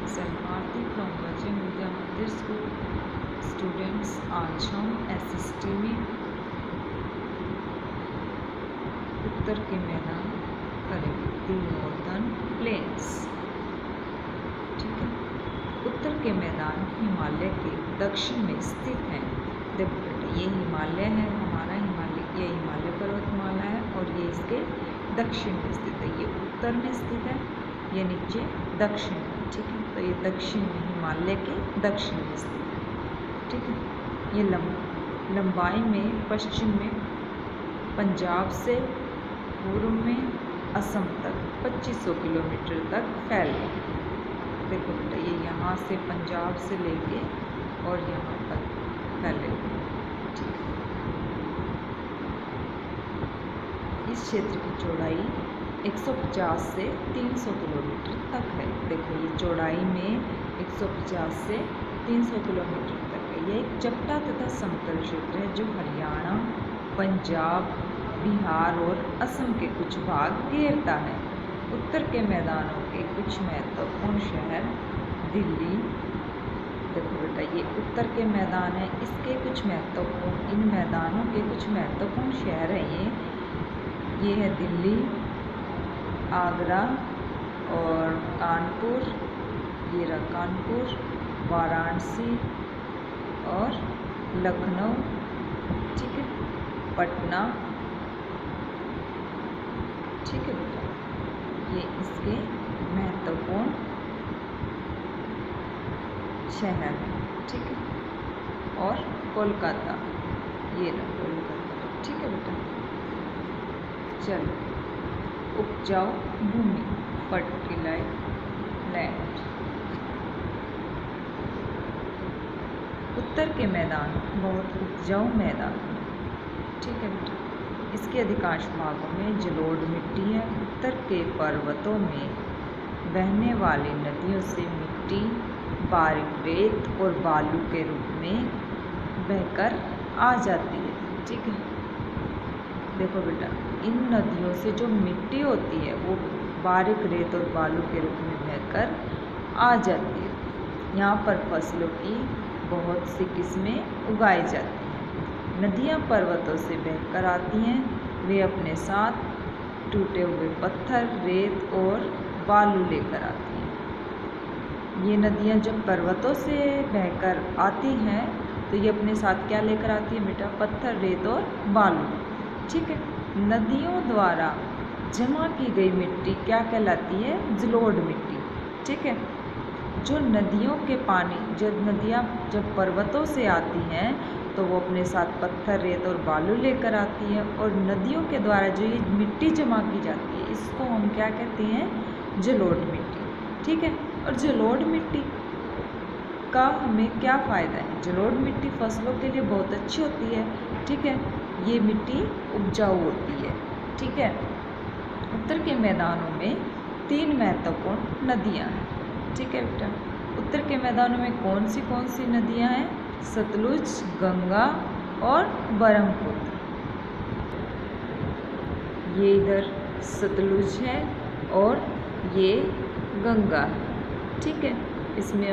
शरणार्थी फ्रॉम वजन विद्या मंदिर स्कूल स्टूडेंट्स। आज हम SST में उत्तर के मैदान करेंगे, द नॉर्दर्न प्लेन्स। ठीक है, उत्तर के मैदान हिमालय के दक्षिण में स्थित है। देखो बेटा, ये हिमालय है, हमारा हिमालय, ये हिमालय पर्वतमाला है और ये इसके दक्षिण में स्थित है। ये उत्तर में स्थित है, ये नीचे दक्षिण में। ठीक है, तो ये दक्षिण में, हिमालय के दक्षिण में स्थित है। ठीक है, ये लंबाई में पश्चिम में पंजाब से पूर्व में असम तक 2500 किलोमीटर तक फैले। देखो बेटा, ये यहाँ से पंजाब से लेके और यहाँ तक फैले। ठीक है, इस क्षेत्र की चौड़ाई 150 से 300 किलोमीटर तक है। देखो, ये चौड़ाई में 150 से 300 किलोमीटर तक है। ये एक चपटा तथा समतल क्षेत्र है जो हरियाणा, पंजाब, बिहार और असम के कुछ भाग घेरता है। उत्तर के मैदानों के कुछ महत्वपूर्ण शहर दिल्ली। देखो बेटा, ये उत्तर के मैदान है, इसके कुछ महत्वपूर्ण, इन मैदानों के कुछ महत्वपूर्ण शहर हैं। ये है दिल्ली, आगरा और कानपुर, ये रहा कानपुर, वाराणसी और लखनऊ। ठीक है, पटना। ठीक है बेटा, ये इसके महत्वपूर्ण शहर हैं। ठीक है, और कोलकाता, ये रहा कोलकाता। ठीक है बेटा, चलो, उपजाऊ भूमि, फर्टिलाइज लैंड। उत्तर के मैदान बहुत उपजाऊ मैदान है। ठीक है बेटा, इसके अधिकांश भागों में जलोढ़ मिट्टी है। उत्तर के पर्वतों में बहने वाली नदियों से मिट्टी बारीक रेत और बालू के रूप में बहकर आ जाती है। ठीक है, देखो बेटा, इन नदियों से जो मिट्टी होती है वो बारीक रेत और बालू के रूप में बहकर आ जाती है। यहाँ पर फसलों की बहुत सी किस्में उगाई जाती हैं। नदियाँ पर्वतों से बहकर आती हैं। वे अपने साथ टूटे हुए पत्थर, रेत और बालू लेकर आती हैं। ये नदियाँ जब पर्वतों से बहकर आती हैं तो ये अपने साथ क्या लेकर आती है बेटा? पत्थर, रेत और बालू। ठीक है, नदियों द्वारा जमा की गई मिट्टी क्या कहलाती है? जलोढ़ मिट्टी। ठीक है, जो नदियों के पानी, जब नदियाँ जब पर्वतों से आती हैं तो वो अपने साथ पत्थर, रेत और बालू लेकर आती है, और नदियों के द्वारा जो ये मिट्टी जमा की जाती है इसको हम क्या कहते हैं? जलोढ़ मिट्टी। ठीक है, और जलोढ़ मिट्टी का हमें क्या फ़ायदा है? जलोढ़ मिट्टी फसलों के लिए बहुत अच्छी होती है। ठीक है, ये मिट्टी उपजाऊ होती है। ठीक है, उत्तर के मैदानों में 3 महत्वपूर्ण नदियाँ हैं। ठीक है बेटा, उत्तर के मैदानों में कौन सी नदियाँ हैं? सतलुज, गंगा और ब्रह्मपुत्र। ये इधर सतलुज है और ये गंगा है। ठीक है, इसमें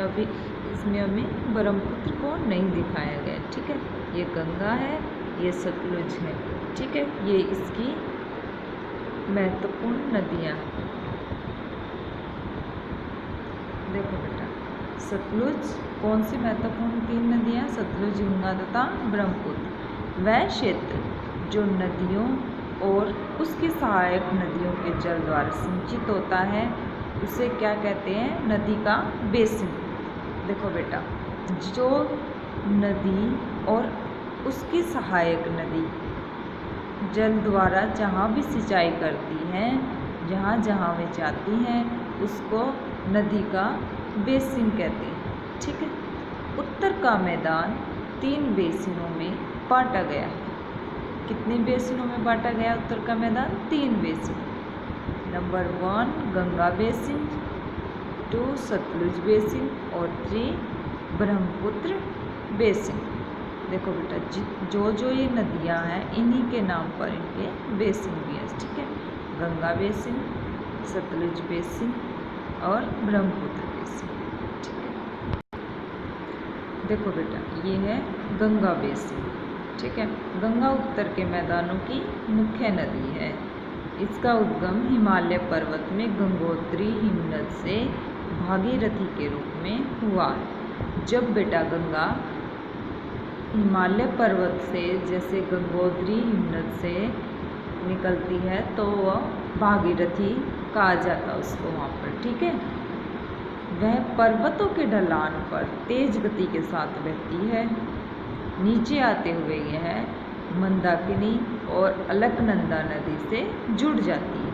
हमें ब्रह्मपुत्र को नहीं दिखाया गया। ठीक है, ये गंगा है, ये सतलुज है। ठीक है, ये इसकी महत्वपूर्ण नदियाँ हैं। देखो बेटा, सतलुज, कौन सी महत्वपूर्ण 3 नदियाँ? सतलुज, गंगा तथा ब्रह्मपुत्र। वह क्षेत्र जो नदियों और उसकी सहायक नदियों के जल द्वारा सिंचित होता है उसे क्या कहते हैं? नदी का बेसिन। देखो बेटा, जो नदी और उसकी सहायक नदी जल द्वारा जहाँ भी सिंचाई करती हैं, जहाँ जहाँ वे जाती हैं उसको नदी का बेसिन कहते हैं। ठीक है, उत्तर का मैदान 3 बेसिनों में बांटा गया है। कितने बेसिनों में बांटा गया उत्तर का मैदान? 3 basin. Number 1 Ganga basin, 2 Sutlej basin और 3 ब्रह्मपुत्र बेसिन। देखो बेटा, जो ये नदियाँ हैं इन्हीं के नाम पर इनके बेसिन भी है। ठीक है, गंगा बेसिन, सतलुज बेसिन और ब्रह्मपुत्र बेसिन। ठीक है। देखो बेटा, ये है गंगा बेसिन, ठीक है। गंगा उत्तर के मैदानों की मुख्य नदी है। इसका उद्गम हिमालय पर्वत में गंगोत्री हिमनद से भागीरथी के रूप में हुआ। जब बेटा गंगा हिमालय पर्वत से जैसे गंगोत्री हिमनद से निकलती है तो वह भागीरथी कहा जाता उसको वहाँ पर, ठीक है। वह पर्वतों के ढलान पर तेज गति के साथ बहती है। नीचे आते हुए यह मंदाकिनी और अलकनंदा नदी से जुड़ जाती है,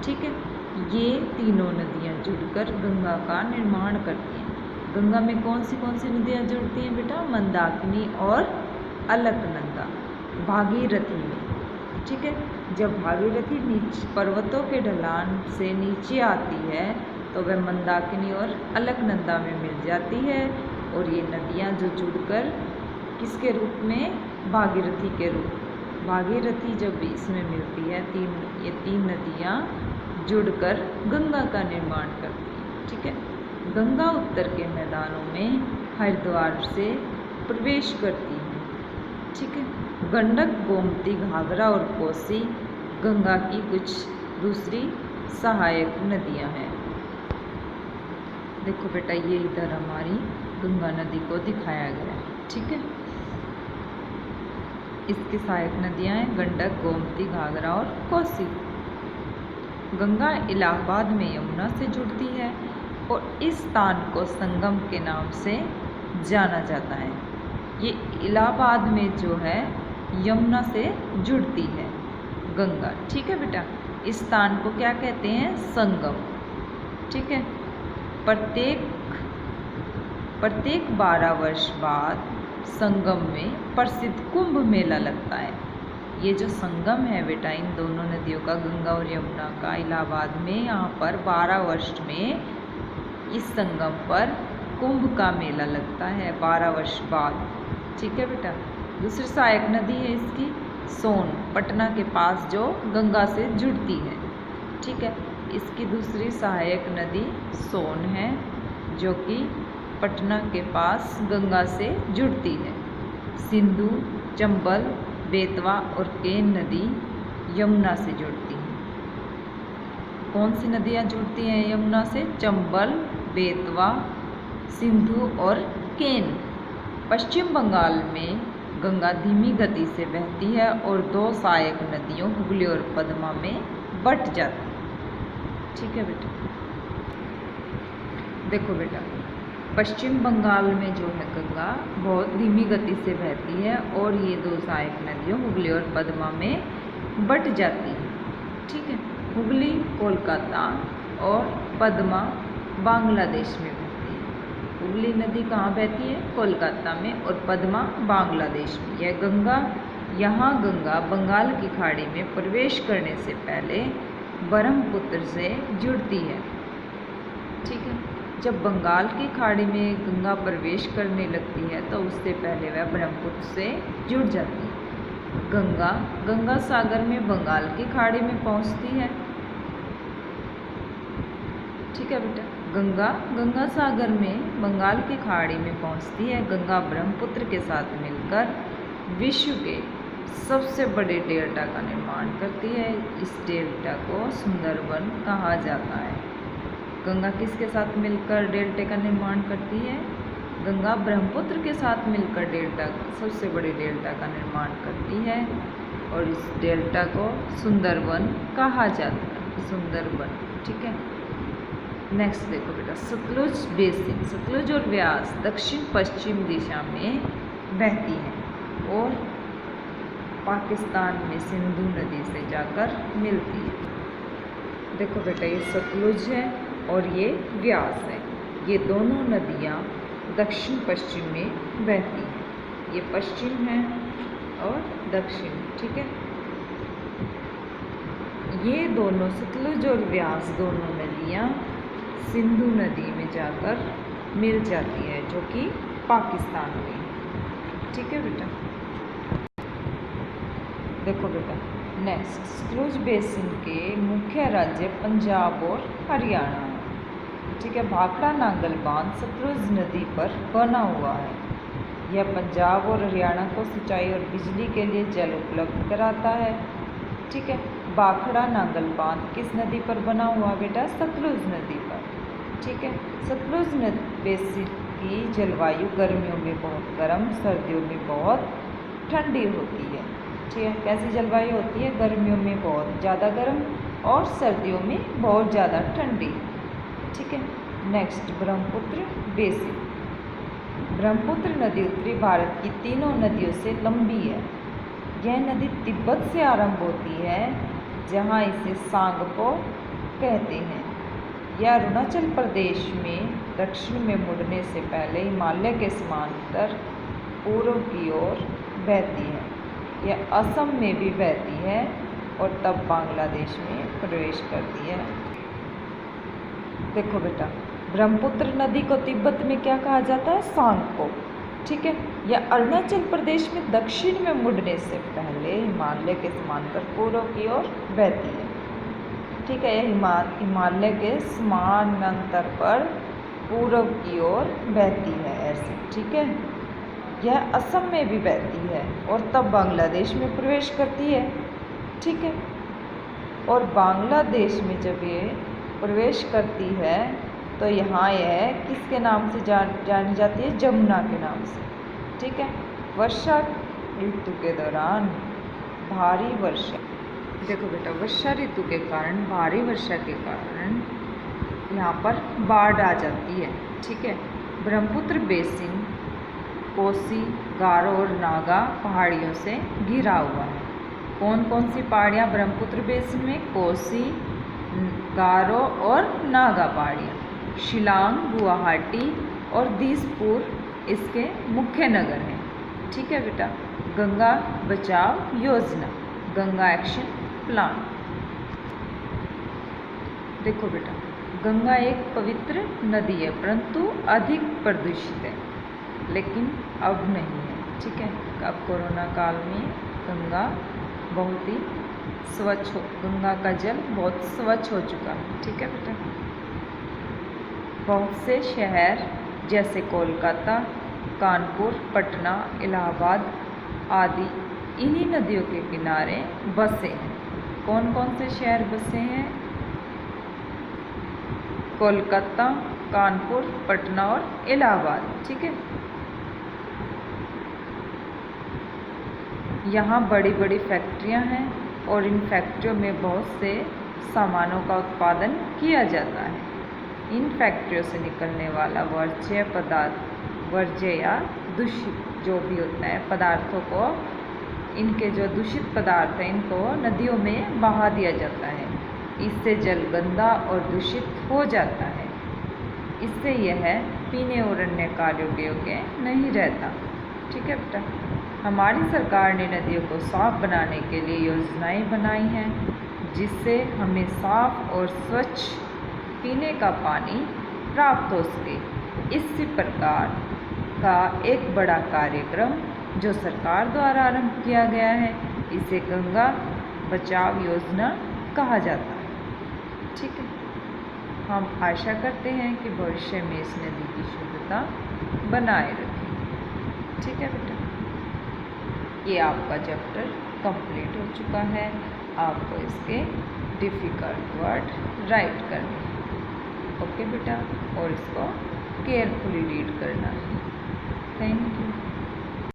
ठीक है। ये तीनों नदियाँ जुड़कर गंगा का निर्माण करती हैं। गंगा में कौन सी नदियाँ जुड़ती हैं बेटा? मंदाकिनी और अलकनंदा भागीरथी में, ठीक है। जब भागीरथी नीचे पर्वतों के ढलान से नीचे आती है तो वह मंदाकिनी और अलकनंदा में मिल जाती है और ये नदियाँ जो जुड़कर किसके रूप में? भागीरथी के रूप। भागीरथी जब इसमें मिलती है ये तीन नदियाँ जुड़कर गंगा का निर्माण करती हैं, ठीक है। गंगा उत्तर के मैदानों में हरिद्वार से प्रवेश करती है, ठीक है। गंडक, गोमती, घाघरा और कोसी गंगा की कुछ दूसरी सहायक नदियाँ हैं। देखो बेटा, ये इधर हमारी गंगा नदी को दिखाया गया है, ठीक है। इसकी सहायक नदियाँ हैं गंडक, गोमती, घाघरा और कोसी। गंगा इलाहाबाद में यमुना से जुड़ती है और इस स्थान को संगम के नाम से जाना जाता है। ये इलाहाबाद में जो है यमुना से जुड़ती है गंगा, ठीक है बेटा। इस स्थान को क्या कहते हैं? संगम, ठीक है। प्रत्येक 12 वर्ष बाद संगम में प्रसिद्ध कुंभ मेला लगता है। ये जो संगम है बेटा इन दोनों नदियों का, गंगा और यमुना का, इलाहाबाद में, यहाँ पर 12 वर्ष में इस संगम पर कुंभ का मेला लगता है 12 वर्ष बाद, ठीक है बेटा। दूसरी सहायक नदी है इसकी सोन, पटना के पास जो गंगा से जुड़ती है, ठीक है। इसकी दूसरी सहायक नदी सोन है जो कि पटना के पास गंगा से जुड़ती है। सिंधु, चंबल, बेतवा और केन नदी यमुना से जुड़ती हैं। कौन सी नदियाँ जुड़ती हैं यमुना से? चंबल, बेतवा, सिंधु और केन। पश्चिम बंगाल में गंगा धीमी गति से बहती है और दो सहायक नदियों हुगली और पद्मा में बट जाती है, ठीक है बेटा। देखो बेटा, पश्चिम बंगाल में जो है गंगा बहुत धीमी गति से बहती है और ये दो सहायक नदियों हुगली और पद्मा में बट जाती है, ठीक है। हुगली कोलकाता और पद्मा बांग्लादेश में बहती है। हुगली नदी कहाँ बहती है? कोलकाता में, और पद्मा बांग्लादेश में। यह गंगा गंगा बंगाल की खाड़ी में प्रवेश करने से पहले ब्रह्मपुत्र से जुड़ती है, ठीक है। जब बंगाल की खाड़ी में गंगा प्रवेश करने लगती है तो उससे पहले वह ब्रह्मपुत्र से जुड़ जाती है। गंगा गंगा सागर में बंगाल की खाड़ी में पहुंचती है, ठीक है बेटा। गंगा गंगा सागर में बंगाल की खाड़ी में पहुंचती है। गंगा ब्रह्मपुत्र के साथ मिलकर विश्व के सबसे बड़े डेल्टा का निर्माण करती है। इस डेल्टा को सुंदरबन कहा जाता है। गंगा किसके साथ मिलकर डेल्टा का निर्माण करती है? गंगा ब्रह्मपुत्र के साथ मिलकर डेल्टा, सबसे बड़े डेल्टा का निर्माण करती है और इस डेल्टा को सुंदरबन कहा जाता है, सुंदरबन, ठीक है। नेक्स्ट देखो बेटा, सतलुज बेसिन। सतलुज और व्यास दक्षिण पश्चिम दिशा में बहती है और पाकिस्तान में सिंधु नदी से जाकर मिलती है। देखो बेटा, ये सतलुज है और ये व्यास है। ये दोनों नदियाँ दक्षिण पश्चिम में बहती हैं। ये पश्चिम है और दक्षिण, ठीक है। ये दोनों सतलुज और व्यास दोनों नदियाँ सिंधु नदी में जाकर मिल जाती है जो कि पाकिस्तान में, ठीक है बेटा। देखो बेटा, नेक्स्ट, सतलुज बेसिन के मुख्य राज्य पंजाब और हरियाणा हैं। ठीक है। भाखड़ा नांगल बांध सतलुज नदी पर बना हुआ है। यह पंजाब और हरियाणा को सिंचाई और बिजली के लिए जल उपलब्ध कराता है। ठीक है। भाखड़ा नांगल बांध किस नदी पर बना हुआ बेटा? सतलुज नदी पर। ठीक है। सतलुज नदी बेसिन की जलवायु गर्मियों में बहुत गर्म, सर्दियों में बहुत ठंडी होती है। ठीक है। कैसी जलवायु होती है? गर्मियों में बहुत ज़्यादा गर्म और सर्दियों में बहुत ज़्यादा ठंडी। ठीक है। Next, Brahmaputra basin. ब्रह्मपुत्र नदी उत्तरी भारत की तीनों नदियों से लंबी है। यह नदी तिब्बत से आरंभ होती है, जहाँ इसे सांगपो कहते हैं। यह अरुणाचल प्रदेश में दक्षिण में मुड़ने से पहले हिमालय के समांतर पूर्व की ओर बहती है। यह असम में भी बहती है और तब बांग्लादेश में प्रवेश करती है। देखो बेटा, ब्रह्मपुत्र नदी को तिब्बत में क्या कहा जाता है? सांगपो। ठीक है। यह अरुणाचल प्रदेश में दक्षिण में मुड़ने से पहले हिमालय के समांतर पूर्व की ओर बहती है। ठीक है। यह हिमालय के समानांतर पर पूर्व की ओर बहती है ऐसे। ठीक है। यह असम में भी बहती है और तब बांग्लादेश में प्रवेश करती है। ठीक है। और बांग्लादेश में जब ये प्रवेश करती है तो यहाँ यह किसके नाम से जानी जाती है? जमुना के नाम से। ठीक है। वर्षा ऋतु के दौरान भारी वर्षा, देखो बेटा, वर्षा ऋतु के कारण भारी वर्षा के कारण यहाँ पर बाढ़ आ जाती है। ठीक है। ब्रह्मपुत्र बेसिन कोसी, गारो और नागा पहाड़ियों से घिरा हुआ है। कौन कौन सी पहाड़ियाँ ब्रह्मपुत्र बेसिन में? कोसी, गारो और नागा पहाड़ियाँ। शिलांग, गुवाहाटी और दिसपुर इसके मुख्य नगर हैं। ठीक है बेटा। गंगा बचाव योजना, गंगा एक्शन प्लान। देखो बेटा, गंगा एक पवित्र नदी है परंतु अधिक प्रदूषित है, लेकिन अब नहीं है। ठीक है। अब कोरोना काल में गंगा बहुत ही स्वच्छ गंगा का जल बहुत स्वच्छ हो चुका है। ठीक है बेटा। बहुत से शहर जैसे कोलकाता, कानपुर, पटना, इलाहाबाद आदि इन्हीं नदियों के किनारे बसे हैं। कौन कौन से शहर बसे हैं? कोलकाता, कानपुर, पटना और इलाहाबाद। ठीक है। यहाँ बड़ी बड़ी फैक्ट्रियाँ हैं और इन फैक्ट्रियों में बहुत से सामानों का उत्पादन किया जाता है। इन फैक्ट्रियों से निकलने वाला वर्ज्य या दूषित जो भी होता है पदार्थों को, इनके जो दूषित पदार्थ हैं इनको नदियों में बहा दिया जाता है। इससे जल गंदा और दूषित हो जाता है। इससे यह पीने और अन्य कार्यों के योग्य नहीं रहता। ठीक है बेटा। हमारी सरकार ने नदियों को साफ बनाने के लिए योजनाएं बनाई हैं, जिससे हमें साफ और स्वच्छ पीने का पानी प्राप्त हो सके। इसी प्रकार का एक बड़ा कार्यक्रम जो सरकार द्वारा आरंभ किया गया है, इसे गंगा बचाव योजना कहा जाता है। ठीक है। हम आशा करते हैं कि भविष्य में इस नदी की शुद्धता बनाए रखें। ठीक है बेटा। ये आपका चैप्टर कंप्लीट हो चुका है। आपको इसके डिफ़िकल्ट वर्ड राइट करने हैं। ओके बेटा, और इसको केयरफुली रीड करना है।